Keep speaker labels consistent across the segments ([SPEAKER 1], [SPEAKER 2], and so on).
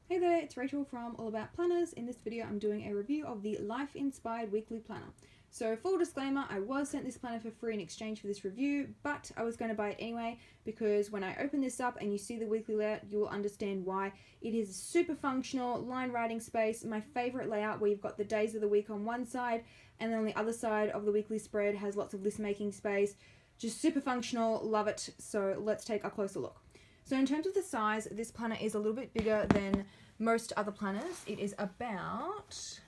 [SPEAKER 1] Hey there, it's Rachel from All About Planners. In this video, I'm doing a review of the Life Inspired Weekly Planner. So full disclaimer, I was sent this planner for free in exchange for this review, but I was going to buy it anyway because when I open this up and you see the weekly layout, you will understand why. It is super functional, line writing space, my favorite layout where you've got the days of the week on one side and then on the other side of the weekly spread has lots of list making space. Just super functional, love it. So let's take a closer look. So in terms of the size, this planner is a little bit bigger than most other planners. It is about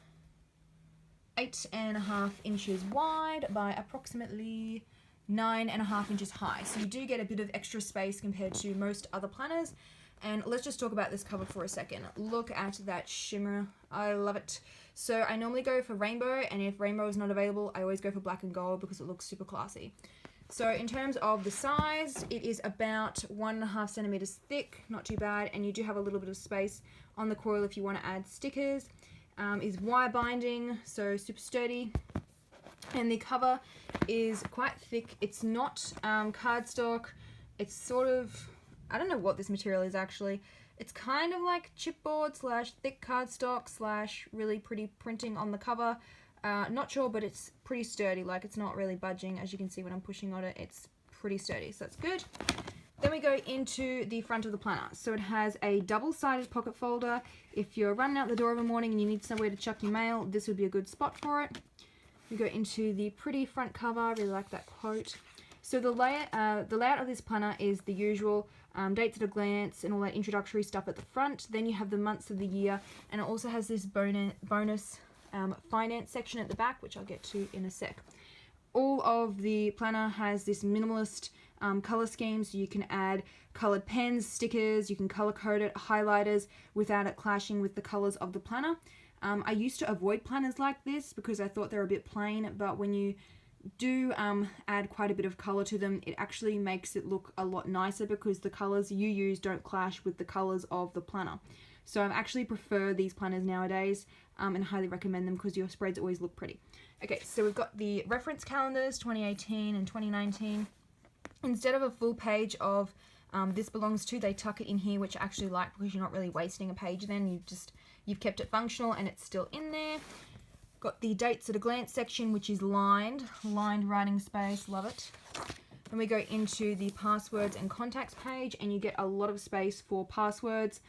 [SPEAKER 1] 8.5 inches wide by approximately 9.5 inches high. So you do get a bit of extra space compared to most other planners. And let's just talk about this cover for a second. Look at that shimmer. I love it. So I normally go for rainbow, and if rainbow is not available, I always go for black and gold because it looks super classy. So in terms of the size, it is about 1.5 centimeters thick, not too bad, and you do have a little bit of space on the coil if you want to add stickers. Is wire binding, so super sturdy, and the cover is quite thick. It's not cardstock. It's sort of, I don't know what this material is actually. It's kind of like chipboard slash thick cardstock slash really pretty printing on the cover. Not sure, but it's pretty sturdy, like it's not really budging. As you can see when I'm pushing on it, it's pretty sturdy, so that's good. Then we go into the front of the planner. So it has a double-sided pocket folder. If you're running out the door of a morning and you need somewhere to chuck your mail, this would be a good spot for it. We go into the pretty front cover. I really like that quote. So the layout of this planner is the usual dates at a glance and all that introductory stuff at the front. Then you have the months of the year, and it also has this bonus finance section at the back, which I'll get to in a sec. All of the planner has this minimalist color scheme, so you can add colored pens, stickers, you can color code it, highlighters, without it clashing with the colors of the planner. I used to avoid planners like this because I thought they're a bit plain, but when you do add quite a bit of color to them, it actually makes it look a lot nicer because the colors you use don't clash with the colors of the planner. So I actually prefer these planners nowadays and highly recommend them because your spreads always look pretty. Okay, so we've got the reference calendars 2018 and 2019. Instead of a full page of this belongs to, they tuck it in here, which I actually like because you're not really wasting a page then. You've kept it functional and it's still in there. Got the dates at a glance section, which is lined writing space, love it. Then we go into the passwords and contacts page, and you get a lot of space for passwords,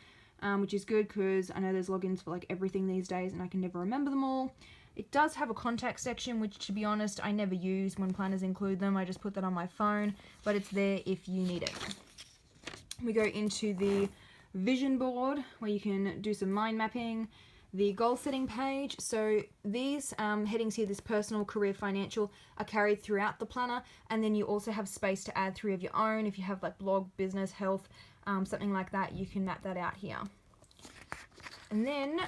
[SPEAKER 1] which is good because I know there's logins for like everything these days and I can never remember them all. It does have a contact section, which to be honest, I never use when planners include them. I just put that on my phone, but it's there if you need it. We go into the vision board where you can do some mind mapping. The goal setting page, so these headings here, this personal, career, financial, are carried throughout the planner, and then you also have space to add 3 of your own. If you have like blog, business, health, something like that, you can map that out here. And then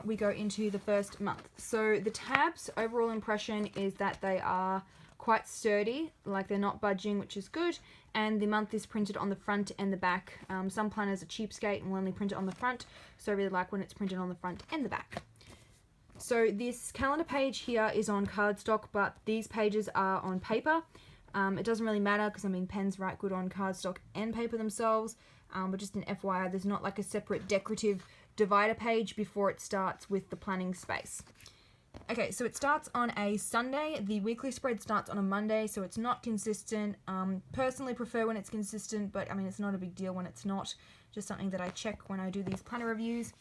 [SPEAKER 1] we go into the first month. So the tabs, overall impression is that they are quite sturdy, like they're not budging, which is good. And the month is printed on the front and the back. Some planners are cheapskate and will only print it on the front, so I really like when it's printed on the front and the back. So this calendar page here is on cardstock, but these pages are on paper. It doesn't really matter because I mean pens write good on cardstock and paper themselves, but just an FYI, there's not like a separate decorative divider page before it starts with the planning space. Okay, so it starts on a Sunday. The weekly spread starts on a Monday, so it's not consistent. Personally prefer when it's consistent, but I mean, it's not a big deal when it's not. Just something that I check when I do these planner reviews.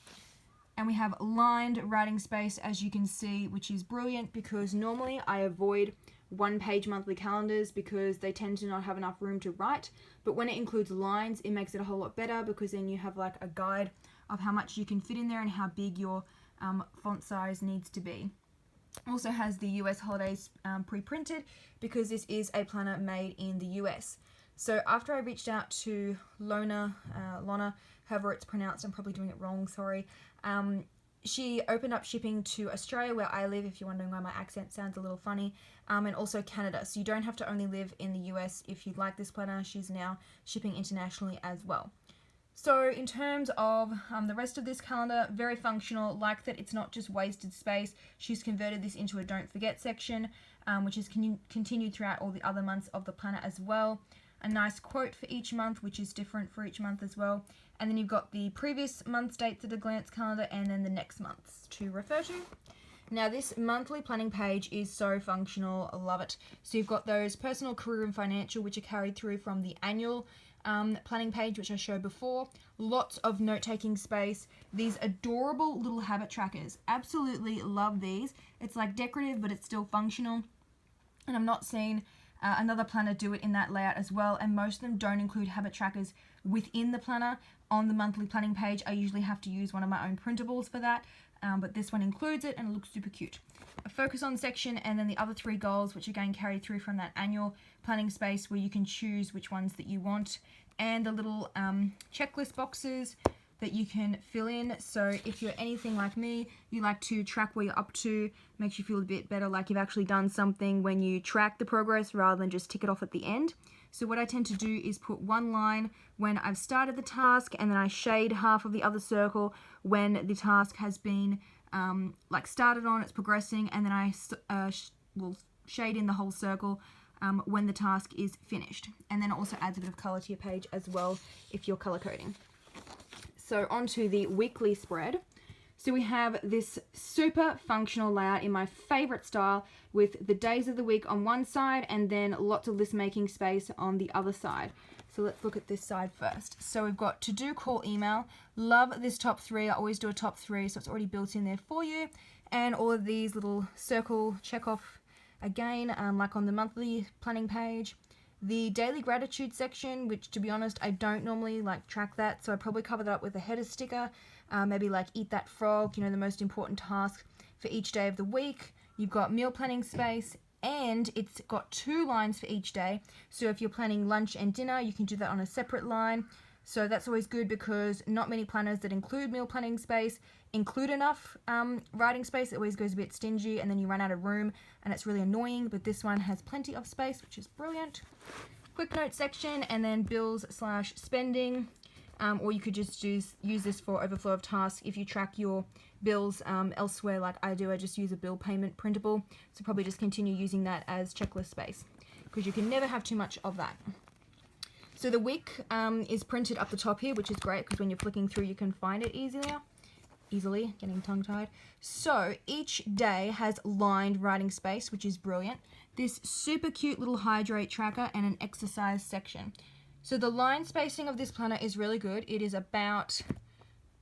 [SPEAKER 1] And we have lined writing space, as you can see, which is brilliant because normally I avoid one-page monthly calendars because they tend to not have enough room to write. But when it includes lines, it makes it a whole lot better because then you have like a guide of how much you can fit in there and how big your font size needs to be. Also has the US holidays pre-printed because this is a planner made in the US. So after I reached out to Lona, however it's pronounced, I'm probably doing it wrong, sorry. She opened up shipping to Australia, where I live, if you're wondering why my accent sounds a little funny, and also Canada. So you don't have to only live in the US if you'd like this planner. She's now shipping internationally as well. So in terms of the rest of this calendar, very functional, like that it's not just wasted space. She's converted this into a don't forget section, which is continued throughout all the other months of the planner as well. a nice quote for each month, which is different for each month as well. And then you've got the previous month's dates at a glance calendar and then the next month's to refer to. Now this monthly planning page is so functional, I love it. So you've got those personal, career and financial, which are carried through from the annual planning page, which I showed before. Lots of note-taking space. These adorable little habit trackers. Absolutely love these. It's like decorative, but it's still functional. And I've not seen another planner do it in that layout as well. And most of them don't include habit trackers within the planner. On the monthly planning page, I usually have to use one of my own printables for that. But this one includes it and it looks super cute. A focus on section and then the other 3 goals, which again carried through from that annual planning space where you can choose which ones that you want, and the little checklist boxes that you can fill in. So if you're anything like me, you like to track where you're up to, makes you feel a bit better like you've actually done something when you track the progress rather than just tick it off at the end. So what I tend to do is put one line when I've started the task, and then I shade half of the other circle when the task has been like started on, it's progressing, and then I will shade in the whole circle when the task is finished. And then it also adds a bit of color to your page as well if you're color coding. So onto the weekly spread. So we have this super functional layout in my favorite style with the days of the week on one side and then lots of list making space on the other side. So let's look at this side first. So we've got to do, call, email. Love this top 3. I always do a top 3, so it's already built in there for you. And all of these little circle check off again, like on the monthly planning page. The daily gratitude section, which to be honest, I don't normally like track that, so I probably cover that up with a header sticker. Maybe like eat that frog, you know, the most important task for each day of the week. You've got meal planning space, and it's got 2 lines for each day. So if you're planning lunch and dinner, you can do that on a separate line. So that's always good because not many planners that include meal planning space include enough writing space. It always goes a bit stingy and then you run out of room and it's really annoying, but this one has plenty of space, which is brilliant. Quick note section and then bills/spending. Or you could just use this for overflow of tasks if you track your bills elsewhere like I do. I just use a bill payment printable, so probably just continue using that as checklist space because you can never have too much of that. So the week is printed up the top here, which is great because when you're flicking through you can find it easily, getting tongue-tied. So each day has lined writing space, which is brilliant. This super cute little hydrate tracker and an exercise section. So the line spacing of this planner is really good. It is about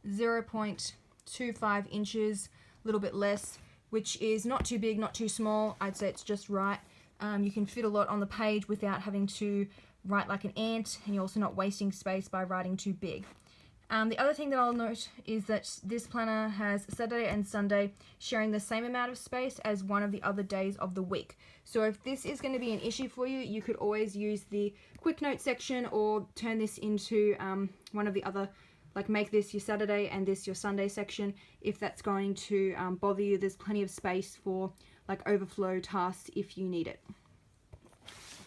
[SPEAKER 1] 0.25 inches, a little bit less, which is not too big, not too small. I'd say it's just right. You can fit a lot on the page without having to write like an ant, and you're also not wasting space by writing too big. The other thing that I'll note is that this planner has Saturday and Sunday sharing the same amount of space as one of the other days of the week. So if this is going to be an issue for you, you could always use the quick note section or turn this into one of the other, like make this your Saturday and this your Sunday section if that's going to bother you. There's plenty of space for like overflow tasks if you need it.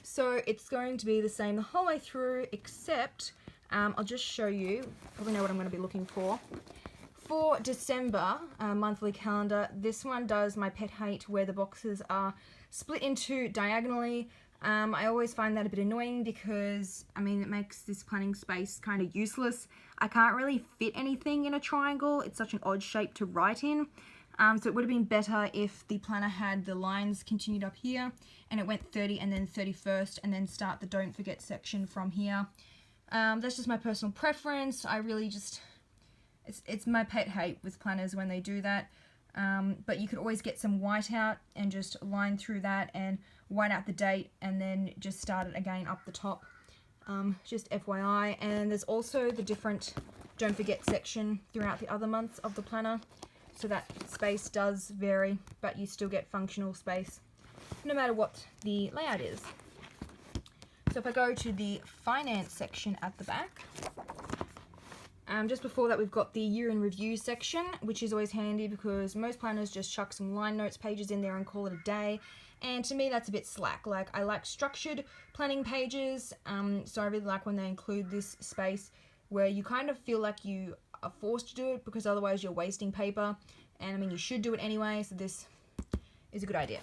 [SPEAKER 1] So it's going to be the same the whole way through, except I'll just show you, probably know what I'm going to be looking for. For December monthly calendar, this one does my pet hate where the boxes are split into diagonally. I always find that a bit annoying because, I mean, it makes this planning space kind of useless. I can't really fit anything in a triangle. It's such an odd shape to write in. So it would have been better if the planner had the lines continued up here and it went 30 and then 31st and then start the don't forget section from here. That's just my personal preference. I really just, it's my pet hate with planners when they do that. But you could always get some white out and just line through that and white out the date and then just start it again up the top. Just FYI. And there's also the different don't forget section throughout the other months of the planner. So that space does vary, but you still get functional space no matter what the layout is. So if I go to the finance section at the back, just before that we've got the year in review section, which is always handy because most planners just chuck some line notes pages in there and call it a day. And to me that's a bit slack. Like, I like structured planning pages, so I really like when they include this space where you kind of feel like you are forced to do it because otherwise you're wasting paper. And I mean, you should do it anyway, so this is a good idea.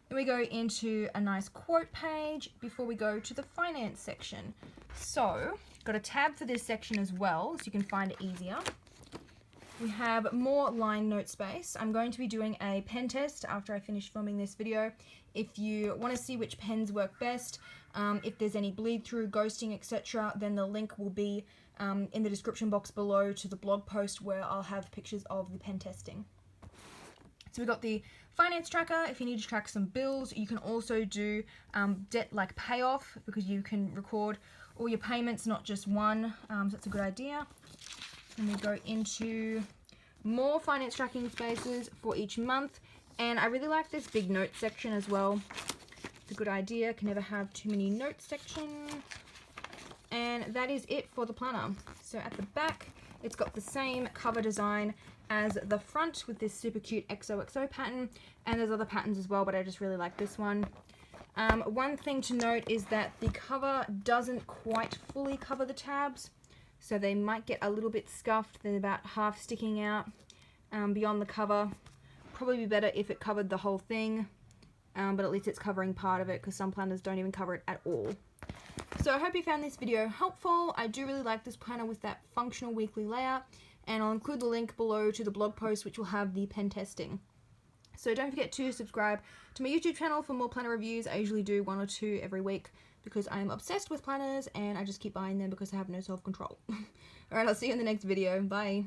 [SPEAKER 1] Then we go into a nice quote page before we go to the finance section. So, got a tab for this section as well, so you can find it easier. We have more line note space. I'm going to be doing a pen test after I finish filming this video. If you want to see which pens work best, if there's any bleed through, ghosting, etc., then the link will be in the description box below to the blog post where I'll have pictures of the pen testing. So we've got the finance tracker. If you need to track some bills, you can also do debt like payoff, because you can record all your payments, not just one, so that's a good idea. And we go into more finance tracking spaces for each month. And I really like this big note section as well. It's a good idea. Can never have too many notes section. And that is it for the planner. So at the back, it's got the same cover design as the front with this super cute XOXO pattern. And there's other patterns as well, but I just really like this one. One thing to note is that the cover doesn't quite fully cover the tabs. So they might get a little bit scuffed. They're about half sticking out beyond the cover. Probably be better if it covered the whole thing, but at least it's covering part of it, because some planners don't even cover it at all. So I hope you found this video helpful. I do really like this planner with that functional weekly layout, and I'll include the link below to the blog post which will have the pen testing. So don't forget to subscribe to my YouTube channel for more planner reviews. I usually do 1 or 2 every week, because I am obsessed with planners and I just keep buying them because I have no self-control. Alright, I'll see you in the next video. Bye!